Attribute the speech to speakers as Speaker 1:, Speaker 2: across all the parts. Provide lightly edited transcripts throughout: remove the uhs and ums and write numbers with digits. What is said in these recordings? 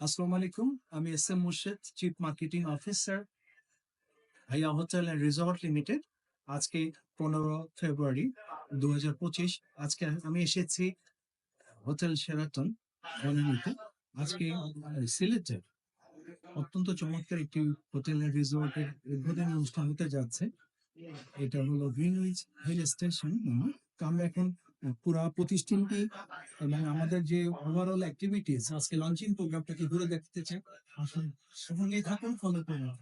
Speaker 1: আসসালামু আলাইকুম। আমি S M Murshed, chief marketing officer, Bhaiya hotel and resort limited. আজকে 15 ফেব্রুয়ারি 2025। আজকে আমি এসেছি হোটেল শেরাটন বনানীতে। আজকে সিলেটের অত্যন্ত চমৎকার একটি হোটেল অ্যান্ড রিসর্টের উদ্বোধনী অনুষ্ঠান হতে যাচ্ছে। এটা হলো গ্রিনউইচ হিল স্টেশন। তো আমরা এখন পুরা প্রতিষ্ঠানটি এবং আমাদের যে ওভারঅল অ্যাক্টিভিটিস, আজকে লঞ্চিং প্রোগ্রামটাকে ঘুরে দেখতে চাই। আসুন সঙ্গেই থাকুন, ফলো করুন।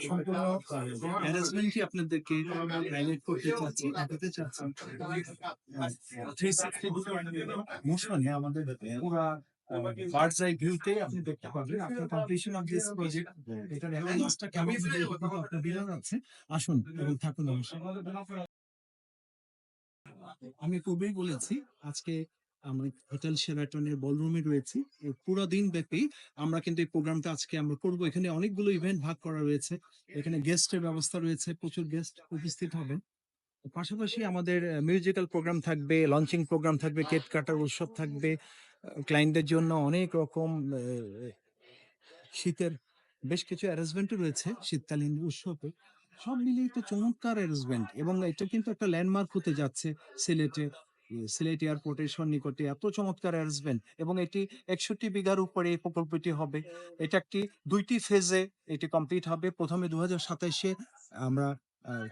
Speaker 1: সম্পূর্ণ অ্যারেঞ্জমেন্টই আপনাদেরকে হাইলাইট করতে চাচ্ছি, দেখাতে চাচ্ছি। 360 মোশনে আমাদের পুরা বার্ডস আই ভিউতে আপনি দেখতে পাবেন। After completion of this project এটার অ্যারেঞ্জমেন্টটা কেমন আপনার বিরান আছে। আসুন এবং থাকুন। আমি পূর্বেই বলেছি, আজকে আমি হোটেল শেরাটনের বলরুমে রয়েছি। পুরো দিন ব্যাপী আমরা কিন্তু এই প্রোগ্রামটা আজকে আমরা করবো। এখানে অনেকগুলো ইভেন্ট ভাগ করা রয়েছে। এখানে গেস্টের ব্যবস্থা রয়েছে, প্রচুর গেস্ট উপস্থিত হবেন। পাশাপাশি আমাদের মিউজিক্যাল প্রোগ্রাম থাকবে, লঞ্চিং প্রোগ্রাম থাকবে, কেক কাটার উৎসব থাকবে। ক্লায়েন্টদের জন্য অনেক রকম শীতের বেশ কিছু অ্যারেঞ্জমেন্টও রয়েছে শীতকালীন উৎসবে। সব মিলিয়ে একটা চমৎকার অ্যারেঞ্জমেন্ট, এবং এটা কিন্তু একটা ল্যান্ডমার্ক হতে যাচ্ছে সিলেটে। সিলেট এয়ারপোর্টের সন্নিকটে এত চমৎকার অ্যারেঞ্জমেন্ট, এবং এটি 61 বিঘার উপরে এই প্রকল্পটি হবে। এটা একটি 2টি ফেজে এটি কমপ্লিট হবে। প্রথমে 2027-এ আমরা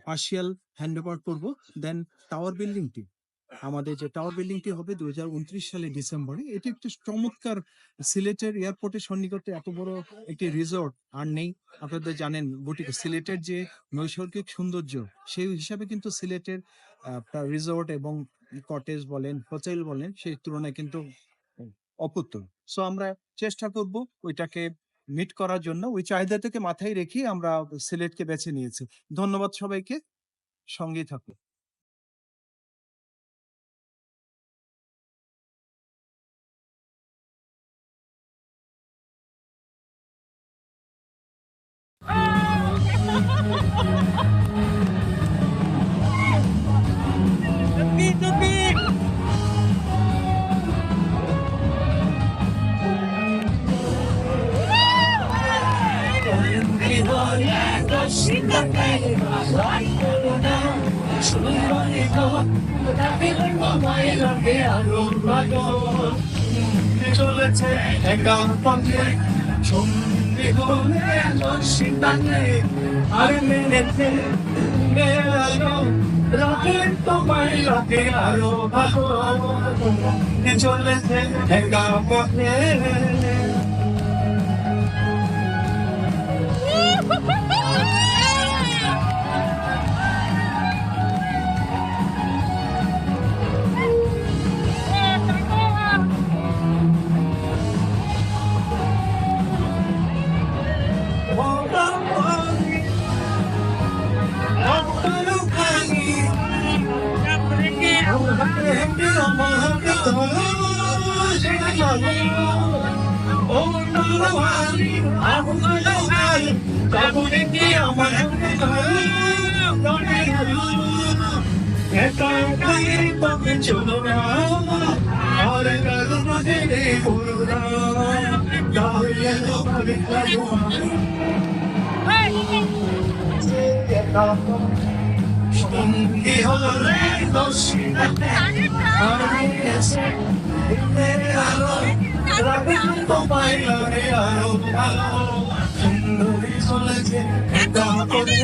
Speaker 1: পার্শিয়াল হ্যান্ড ওভার করবো। দেন টাওয়ার বিল্ডিংটি, আমাদের যে টাওয়ার বিল্ডিংটি হবে 2029 সালে ডিসেম্বরে। এটি একটি চমৎকার, সিলেটের এয়ারপোর্টের সন্নিকটে এত বড় একটি রিসোর্ট আর নেই। আপনাদের জানেন সিলেটের যে নৈসর্গিক সৌন্দর্য, সেই হিসাবে কিন্তু সিলেটের রিসোর্ট এবং কটেজ বলেন, হোটেল বলেন, সেই তুলনায় কিন্তু অপ্রতুল। সো আমরা চেষ্টা করব ওইটাকে মিট করার জন্য। ওই চাহিদাটাকে মাথায় রেখে আমরা সিলেটকে বেছে নিয়েছি। ধন্যবাদ সবাইকে, সঙ্গেই থাকুন। চলেছে একান্তে সঙ্গী হলে লসিতানে আর মেনেছে মেলালো রাতের তোমায় রাতে আরো ভালো চলেছে একান্তে। চলো না আর কাল মাঝে পুরোনা সঙ্গী হলে তোমায় লাগে আরো ভালো চলেছে একা করে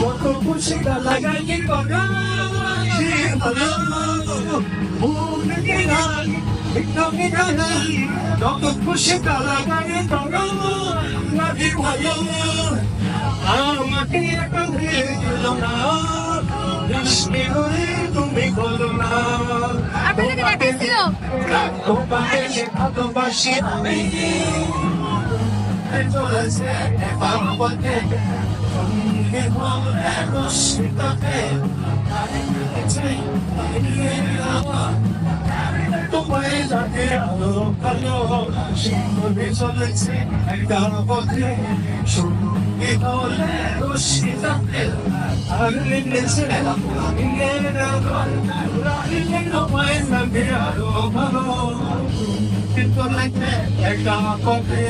Speaker 1: কত খুশি লাগাই যত খুশি লাগাই ভালো আমাকে
Speaker 2: বৃষ্টি হয়ে তুমি বলো না
Speaker 3: আপনাদেরকে দেখাইছিল
Speaker 2: তোমাকে যে ভালোবাসি আমি চলেছে এবার পথে সঙ্গে বলে রসিকতে তোমায় যাকে আলো ভালো সিংহে চলেছে একার পথে সঙ্গে বলে রসিকতে আর লেগেছে তোমায় যাকে আলো ভালো কিন্তু লাগে একার পথে